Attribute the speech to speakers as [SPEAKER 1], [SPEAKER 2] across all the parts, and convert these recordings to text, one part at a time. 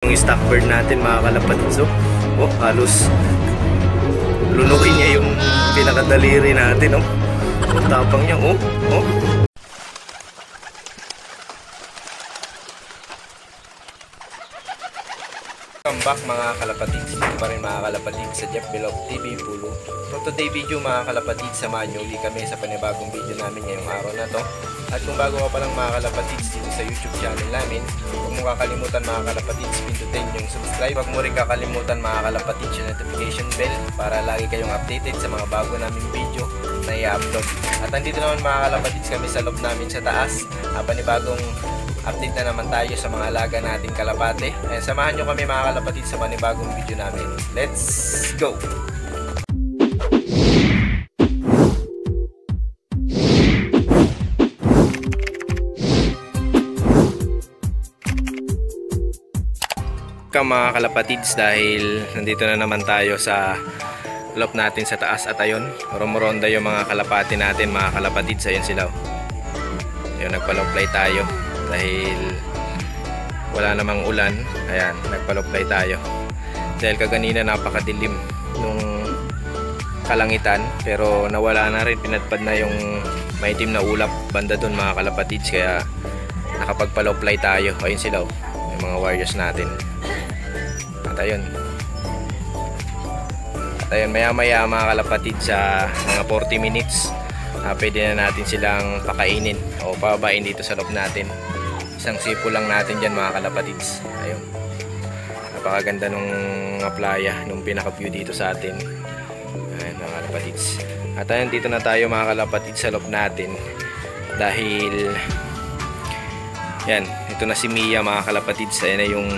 [SPEAKER 1] Yung stock bird natin mga kalapatids, oh, halos lunukin niya yung pinakadaliri natin, oh. Ang tapang niya, oh. Welcome back mga kalapatids. Dito pa rin mga kalapatids sa Jeff Belog TV Pulu. So today video mga kalapatids, samahan nyo ulit kami sa panibagong video namin ngayong araw na to. At kung bago ka pa lang mga kalapatids dito sa YouTube channel namin, huwag mo kakalimutan mga kalapatids pindutin yung subscribe. Huwag mo rin kakalimutan mga kalapatids yung notification bell para lagi kayong updated sa mga bago naming video na i-upload. At andito naman mga kalapatids kami sa loob namin sa taas. Panibagong update na naman tayo sa mga alaga nating kalapate. Ayan, samahan nyo kami mga kalapatid sa panibagong video namin. Let's go! Mga kalapatids, dahil nandito na naman tayo sa loob natin sa taas at ayun, rumoronda yung mga kalapati natin mga kalapatids. Ayun sila. Ayun, nagpaloplay tayo dahil wala namang ulan. Ayan, nagpaloplay tayo dahil kaganina napakadilim nung kalangitan, pero nawala na rin, pinadpad na yung maitim na ulap banda dun mga kalapatids, kaya nakapagpaloplay tayo. Ayun sila, yung mga warriors natin. At ayun, maya maya mga kalapatids, sa mga 40 minutes pwede na natin silang pakainin o pababain dito sa loob natin. Isang sipo lang natin dyan mga kalapatids. Ayun, napakaganda nung playa, nung pinaka view dito sa atin. Ayun mga kalapatids. At ayun, dito na tayo mga kalapatids sa loob natin dahil yan, ito na si Mia mga kalapatids. Ayan na yung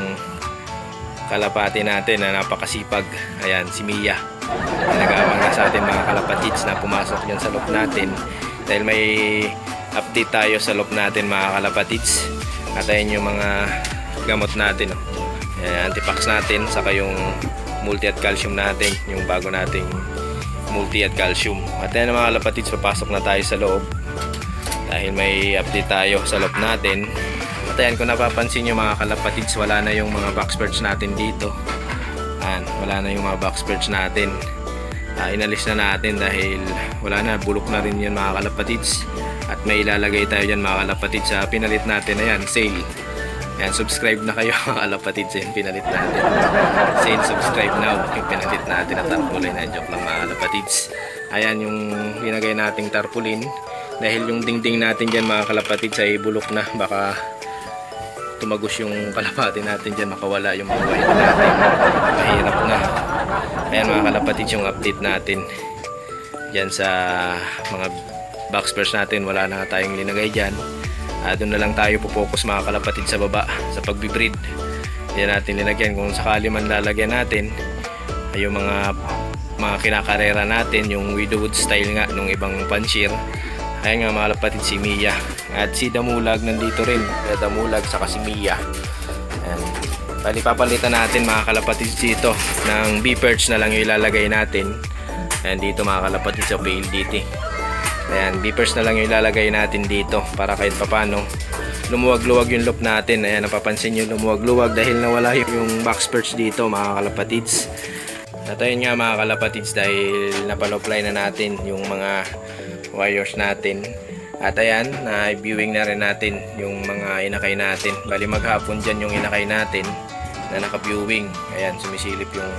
[SPEAKER 1] kalapati natin na napakasipag. Ayan, si Mia. Nag-aawang na sa atin mga kalapatids na pumasok dyan sa loob natin dahil may update tayo sa loob natin mga kalapatids. At ayun yung mga gamot natin, antipax natin, saka yung multi at calcium natin, yung bago nating multi at calcium. At ayun mga kalapatids, papasok na tayo sa loob dahil may update tayo sa loob natin. At ayan, kung napapansin nyo mga kalapatids, wala na yung mga box perch natin dito. Ayan, wala na yung mga box perch natin. Inalis na natin dahil wala na, bulok na rin yan mga kalapatids. At may ilalagay tayo dyan mga kalapatids sa pinalit natin. Ayan, sale. Ayan, subscribe na kayo mga kalapatids. Ayan, pinalit natin. Sale, subscribe now. Yung pinalit natin na tarpaulin. Ayan, joke lang mga kalapatids. Ayan yung linagay nating tarpaulin. Dahil yung dingding natin dyan mga kalapatids ay bulok na. Baka tumagos yung kalapati natin dyan, makawala yung mga white natin. Mahirap na. Ayan mga kalapatids, yung update natin dyan sa mga box perch natin. Wala na tayong linagay dyan. Doon na lang tayo pupokus mga kalapatids sa baba sa pagbibreed. Yan natin linagyan. Kung sakali man lalagyan natin ay yung mga kinakarera natin, yung widowwood style nga nung ibang panshir. Ayan nga mga kalapatids, si Mia. At si Damulag nandito rin. Damulag saka si Mia. Ayan. Bali, papalitan natin mga kalapatids dito ng B-perch na lang yung ilalagay natin. Ayan, dito mga kalapatids sa PLDT. Ayan, B-perch na lang yung ilalagay natin dito para kahit papano lumuwag-luwag yung loop natin. Ayan, napapansin nyo, lumuwag-luwag dahil nawala yung box perch dito mga kalapatids. At ayun nga mga kalapatids, dahil napaloplay na natin yung mga warriors natin. At ayan, na-viewing na rin natin yung mga inakay natin. Bali, maghapon dyan yung inakay natin na naka-viewing. Ayan, sumisilip yung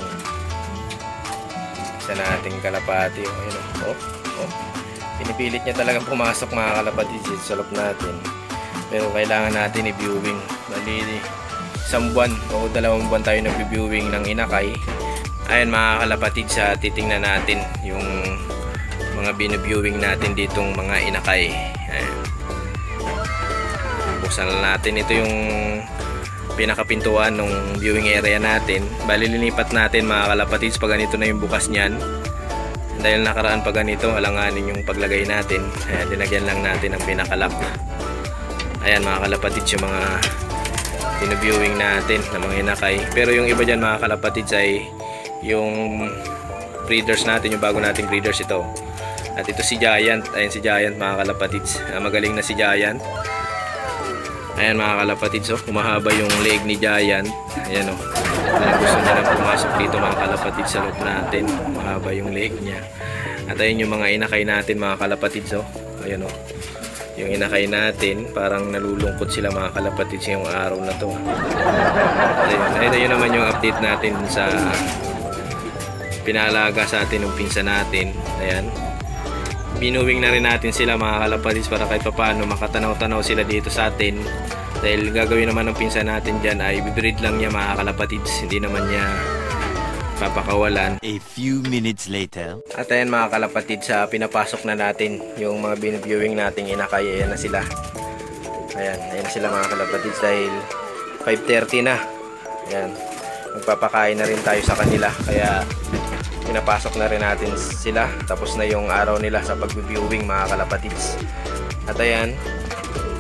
[SPEAKER 1] isa nating kalapati. Ayun, pinipilit niya talagang pumasok mga kalapatids sa loob natin. Pero kailangan natin i-viewing. Bali, isang buwan o 2 buwan tayo nag-viewing ng inakay. Ayan mga kalapatids, titingnan natin yung mga binu-viewing natin ditong mga inakay. Ayan. Buksan na natin, ito yung pinakapintuan ng viewing area natin. Bali, linipat natin mga kalapatids pag ganito na yung bukas niyan. Dahil nakaraan pag ganito, alanganin yung paglagay natin. Ayan, dinagyan lang natin ang pinakalock. Ayan mga kalapatids, yung mga binu-viewing natin ng mga inakay. Pero yung iba dyan mga kalapatids ay yung breeders natin, yung bago nating breeders ito. At ito si Giant. Ayan si Giant mga kalapatids. Magaling na si Giant. Ayan mga kalapatids, oh, humahaba yung leg ni Giant. Ayan oh. Ayan, gusto niya lang pumasok dito mga kalapatids sa loob natin. Mahaba yung leg niya. At ayun yung mga inakay natin mga kalapatids, oh. Ayan oh. Yung inakay natin, parang nalulungkot sila mga kalapatids yung araw na to. Ayun naman yung update natin sa pinalaga sa atin ng pinsa natin. Ayan. Binuwing na rin natin sila mga kalapatids para kahit paano makatanaw-tanaw sila dito sa atin. Dahil gagawin naman ng pinsa natin dyan ay bibreed lang niya mga kalapatids. Hindi naman niya papakawalan.
[SPEAKER 2] A few minutes later.
[SPEAKER 1] At ayan mga kalapatids, pinapasok na natin yung mga binuviewing nating inakay. Ayan na sila. Ayan na sila mga kalapatids dahil 5:30 na. Ayan. Magpapakain na rin tayo sa kanila. Kaya pinapasok na rin natin sila. Tapos na yung araw nila sa pag-viewing mga kalapatids. At ayan,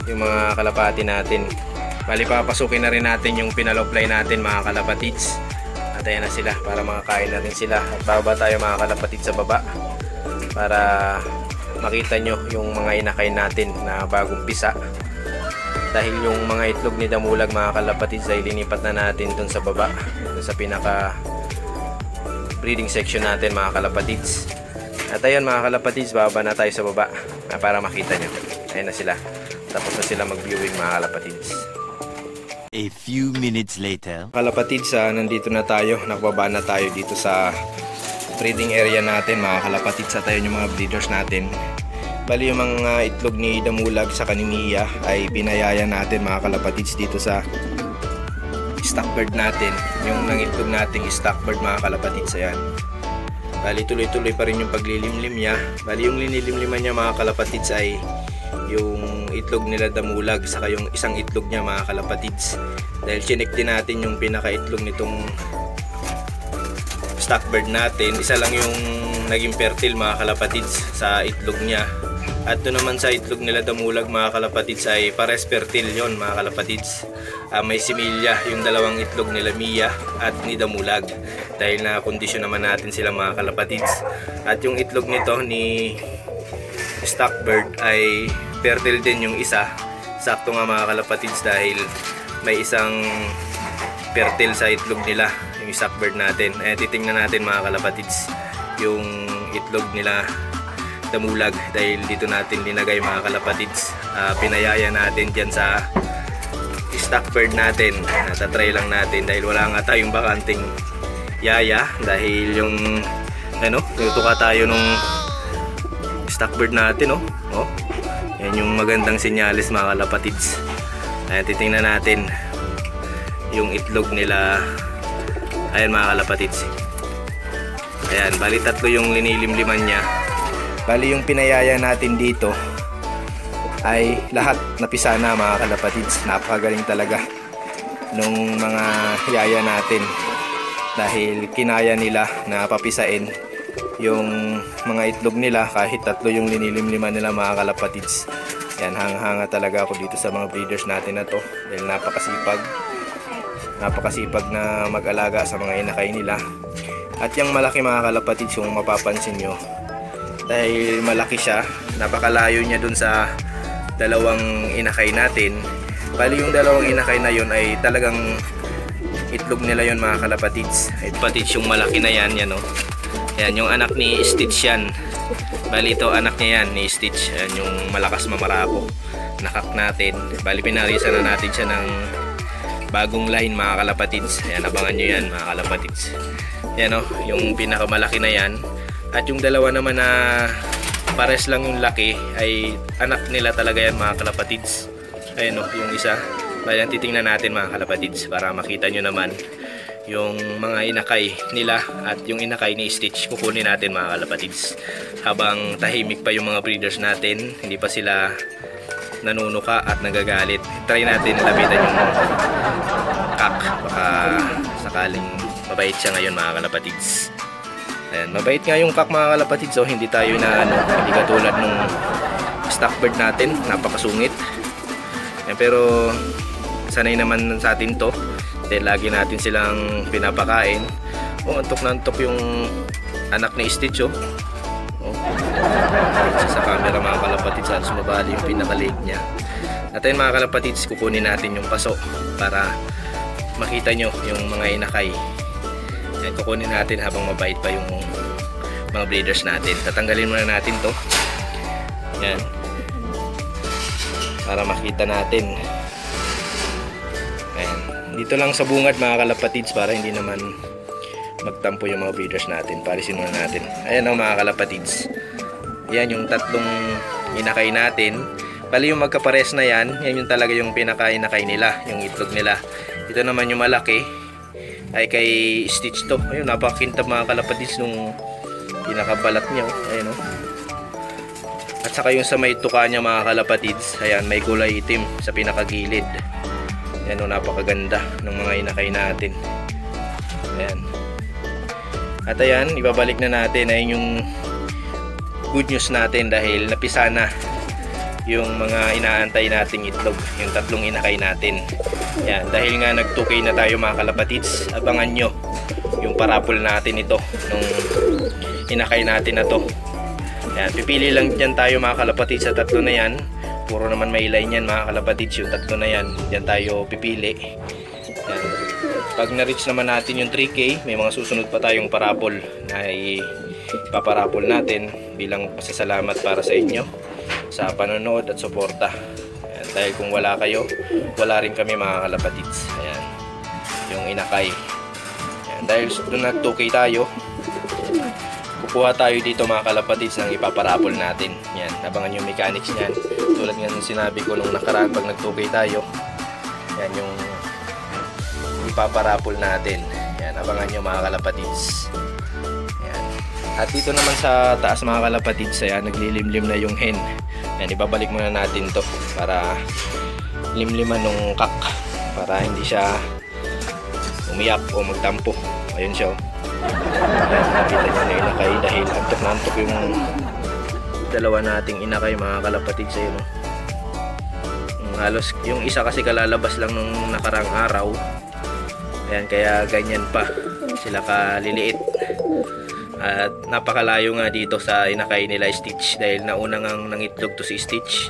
[SPEAKER 1] yung mga kalapati natin. Bali papasukin na rin natin yung pinaloplay natin mga kalapatids. At ayan na sila para makakain na rin sila. At bababa tayo mga kalapatids sa baba para makita nyo yung mga inakay natin na bagong pisa. Dahil yung mga itlog ni Damulag mga kalapatids ay linipat na natin dun sa baba, dun sa pinaka breeding section natin mga kalapatids. At ayun mga kalapatids, bababa na tayo sa baba para makita nyo. Ayun na sila. Tapos na sila mag-viewing mga kalapatids.
[SPEAKER 2] A few minutes later.
[SPEAKER 1] Kalapatids, nandito na tayo. Nakababa na tayo dito sa breeding area natin mga kalapatids. At ayun yung mga breeders natin. Bali yung mga itlog ni Damulag sa kaniniya ay binayaya natin mga kalapatids dito sa stockbird natin. Yung nangitlog nating stockbird mga kalapatids, ayan. Bali tuloy-tuloy pa rin yung paglilimlim niya. Bali yung linilimliman niya mga kalapatids ay yung itlog nila Damulag saka yung isang itlog niya mga kalapatids. Dahil chinek din natin yung pinaka-itlog nitong stockbird natin. Isa lang yung naging fertile mga kalapatids sa itlog niya. At doon naman sa itlog nila Damulag mga kalapatids ay pares fertile yon mga kalapatids. May similya yung dalawang itlog nila Mia at ni Damulag. Dahil na kondisyon naman natin sila mga kalapatids. At yung itlog nito ni stockbird ay fertile din yung isa. Sakto nga mga kalapatids dahil may isang fertile sa itlog nila, yung stockbird natin. Titingnan natin mga kalapatids yung itlog nila Damulag dahil dito natin linagay mga kalapatids. Pinayaya natin dyan sa stockbird natin. Natatry lang natin dahil wala nga tayong bakanting yaya dahil yung tutuka tayo nung stockbird natin yan yung magandang senyales mga kalapatids. Ayan, titingnan natin yung itlog nila. Ayan mga kalapatids. Ayan, bali tatlo yung linilimliman niya. Bali yung pinayaya natin dito ay lahat napisa na mga kalapatids. Napakagaling talaga nung mga yaya natin dahil kinaya nila na papisain yung mga itlog nila kahit tatlo yung linilimliman nila mga kalapatids. Yan, hanga talaga ako dito sa mga breeders natin na to dahil napakasipag na mag-alaga sa mga inakay nila. At yung malaki mga kalapatids, yung mapapansin nyo dahil malaki siya, napakalayo niya dun sa dalawang inakay natin. Bali yung dalawang inakay na yun ay talagang itlog nila yun mga kalapatids. Kalapatids yung malaki na yan, yan o. Yan yung anak ni Stitch yan. Bali ito anak niya yan ni Stitch. Yan yung malakas mamarako. Nakak natin. Bali pinarisan na natin siya ng bagong line mga kalapatids. Yan, abangan nyo yan mga kalapatids. Yan o, yung pinakamalaki na yan. At yung dalawa naman na pares lang yung laki ay anak nila talaga yan mga kalapatids. Ayan o, yung isa. Bayan titingnan natin mga kalapatids para makita nyo naman yung mga inakay nila at yung inakay ni Stitch. Kukunin natin mga kalapatids habang tahimik pa yung mga breeders natin, hindi pa sila nanunuka at nagagalit. Try natin lapitan yung kak, baka sakaling mabait siya ngayon mga kalapatids. Ayan, mabait nga yung kak mga kalapatids, so hindi tayo na hindi katulad nung stockbird natin, napakasungit. Ayan, pero sanay naman sa atin to dahil lagi natin silang pinapakain. Antok na antok yung anak ni Stitch sa camera mga kalapatids, halos mabali yung pinakalig niya. At ayun mga kalapatids, kukunin natin yung paso para makita nyo yung mga inakay. Yan, kukunin natin habang mabait pa yung mga breeders natin. Tatanggalin muna natin to. Yan. Para makita natin. Ayan. Dito lang sa bungad mga kalapatids para hindi naman magtampo yung mga breeders natin. Parisin muna natin. Ayan o mga kalapatids. Yan yung tatlong inakay natin. Bali yung magkapares na yan, yan yung talaga yung pinaka-inakay nila, yung itlog nila. Ito naman yung malaki ay kay Stitch to. Ayun, napakakintab mga kalapatids nung pinakabalat niya. Ayun o. At saka yung sa may tuka niya mga kalapatids, ayan, may kulay itim sa pinakagilid. Ayan o, napakaganda ng mga inakay natin. Ayan. At ayan, ibabalik na natin. Ayun yung good news natin dahil napisa na yung mga inaantay nating itlog, yung tatlong inakay natin. Yan, dahil nga nag 2K na tayo mga kalapatids, abangan nyo yung parapol natin ito nung inakay natin na to. Yan, pipili lang dyan tayo mga kalapatids sa tatlo na yan. Puro naman may line yan mga kalapatids, yung tatlo na yan, dyan tayo pipili. Yan. Pag na-reach naman natin yung 3K, may mga susunod pa tayong parapol na ipaparapol natin bilang pasasalamat para sa inyo sa panonood at suporta. Ayan, dahil kung wala kayo, wala rin kami mga kalapatids. Ayan, yung inakay. Ayan, dahil doon nag 2K tayo, kukuha tayo dito mga kalapatids ng ipaparapol natin. Ayan, abangan yung mechanics niyan. Tulad nga ng sinabi ko nung nakaraan pag nag 2K tayo. Ayan yung ipaparapol natin. Ayan, abangan nyo mga kalapatids. Ayan. At dito naman sa taas mga kalapatids, ayan, naglilimlim na yung hen. Ayan, ibabalik muna natin to para limliman nung kak, para hindi siya umiyak o magtampo. Ayun siya. Ayan, nakita nyo na inakay dahil antok na antok yung dalawa nating inakay mga kalapatids. Ayun, halos yung isa kasi kalalabas lang nung nakarang araw. Ayan, kaya ganyan pa sila kaliliit. At napakalayo nga dito sa inakay nila Stitch dahil nauna ngang nangitlog to si Stitch.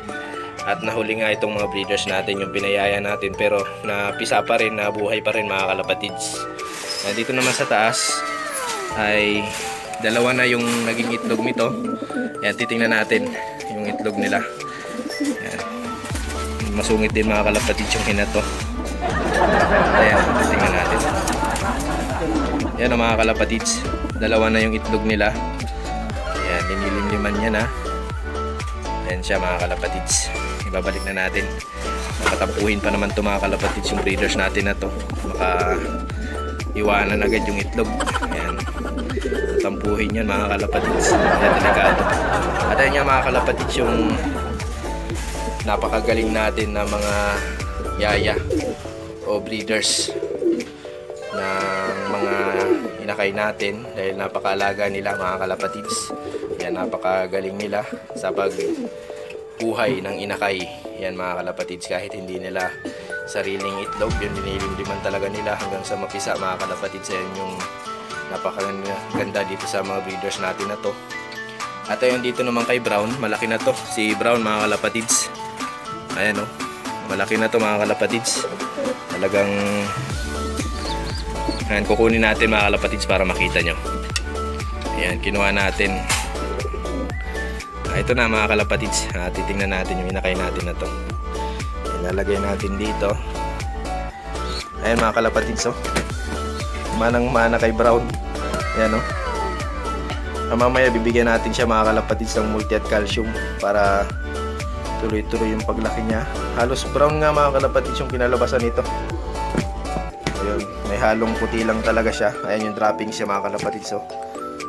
[SPEAKER 1] At nahuli nga itong mga breeders natin, yung pinayaya natin, pero napisa pa rin, nabuhay pa rin mga kalapatids. Dito naman sa taas ay dalawa na yung naging itlog nito. Ayan, titingnan natin yung itlog nila. Ayan. Masungit din mga kalapatids yung hinato. Ayan, titingnan natin. Ayan mga kalapatids, dalawa na yung itlog nila. Ayan, linilimliman niya na. Ayan siya mga kalapatids. Ibabalik na natin. Makatampuhin pa naman ito mga kalapatids yung breeders natin na to. Baka iwanan agad yung itlog. Ayan, tampuhin yan mga kalapatids. Ayan, delikado. At ayan nga mga kalapatids yung napakagaling natin na mga yaya o breeders ng mga inakay natin dahil napakaalaga nila mga kalapatids. Yan, napakagaling nila sa pagbuhay ng inakay. Yan mga kalapatids, kahit hindi nila sariling itlog, yun dinilimliman talaga nila hanggang sa mapisa mga kalapatids. Yan yung napakaganda dito sa mga breeders natin na to. At ayun, dito naman kay Brown, malaki na to si Brown mga kalapatids. Ayan o, malaki na to mga kalapatids. Talagang ayan, kukunin natin mga kalapatids para makita nyo. Ayan, kinuha natin. Ito na mga kalapatids. Titingnan natin yung inakay natin na to. Ayan, lalagay natin dito. Ayan mga kalapatids, oh. Manang mana kay Brown. Ayan, oh. Mamaya bibigyan natin siya mga kalapatids ng multi at calcium para tuloy-tuloy yung paglaki niya. Halos brown nga mga kalapatids yung kinalabasan nito. Ayun, may halong puti lang talaga siya. Ayan yung droppings niya mga kalapatids. So,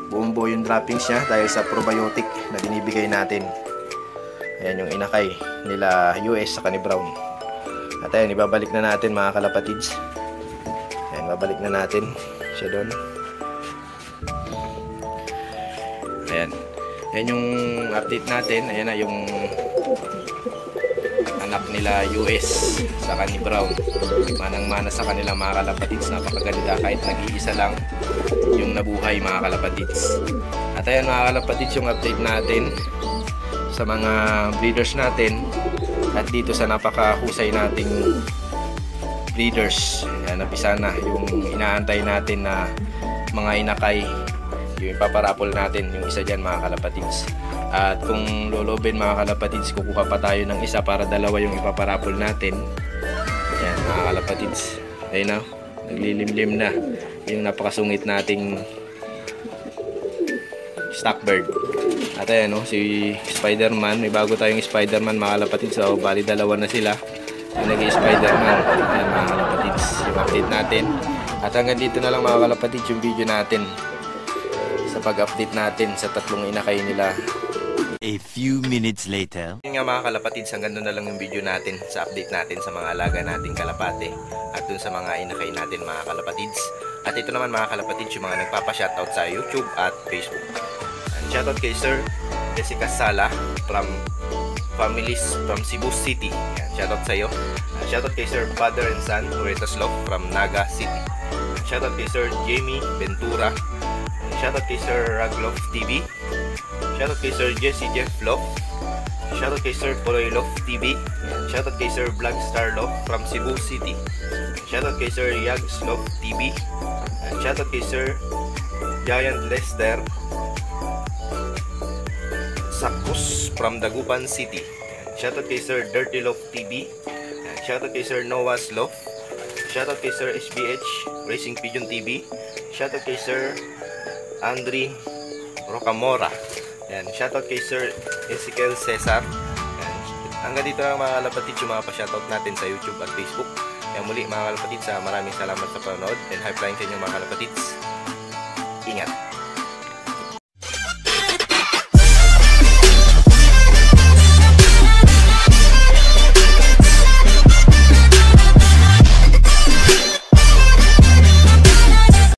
[SPEAKER 1] buong buo yung droppings niya dahil sa probiotic na binibigay natin. Ayan yung inakay nila US sa ni Brown. At ayan, ibabalik na natin mga kalapatids. Ayan, babalik na natin siya doon. Ayan. Ayan yung update natin. Ayan na yung anak nila US sa ni Brown. Manang-mana sa kanilang mga kalapatids. Napakaganda kahit nag-iisa lang yung nabuhay mga kalapatids. At ayan mga kalapatids yung update natin sa mga breeders natin At dito sa napakahusay nating breeders, yan, napisa na yung inaantay natin na mga inakay, yung ipaparapol natin, yung isa dyan mga kalapatids. At kung lolobin mga kalapatids, kukuha pa tayo ng isa para dalawa yung ipaparapol natin. Yan mga kalapatids, ayun na, naglilimlim na yung napakasungit nating stockbird. At ayan, si Spider-Man, may bago tayong Spider-Man mga kalapatids. So bali dalawa na sila yung nag-i-Spider-Man. Ayan mga kalapatids, yung update natin. At hanggang dito na lang mga kalapatids yung video natin sa pag-update natin sa tatlong inakay nila.
[SPEAKER 2] A few minutes later.
[SPEAKER 1] Yun nga mga kalapatids, hanggang doon na lang yung video natin sa update natin sa mga alaga nating kalapate at dun sa mga inakay natin mga kalapatids. At ito naman mga kalapatids, yung mga nagpapa-shoutout sa YouTube at Facebook. And shoutout kay Sir Jessica Sala from Families from Cebu City. Yan, shoutout sa iyo. Shoutout kay Sir Father and Son Loretas Love from Naga City. Shoutout kay Sir Jamie Ventura. Shoutout kay Sir Raglof TV. Shoutout kay Sir Jesse Jeff Love. Shoutout kay Sir Poloy Love TV. Shoutout kay Sir Blackstar Love from Cebu City. Shoutout kay Sir Yags Love TV. Shoutout kay Sir Giant Lester Sakus from Dagupan City. Shoutout kay Sir Dirty Love TV. Shoutout kay Sir Noah's Love. Shoutout kay Sir SBH Racing Pigeon TV. Shoutout kay Sir Andre Rocamora. Yan, shoutout kay Sir Ezekiel Cesar. Yan. Hanggang dito lang mga kalapatids yung mga pa-shoutout natin sa YouTube at Facebook. Kaya muli mga kalapatids, maraming salamat sa panonood and high flying sa inyo mga kalapatids. Ingat!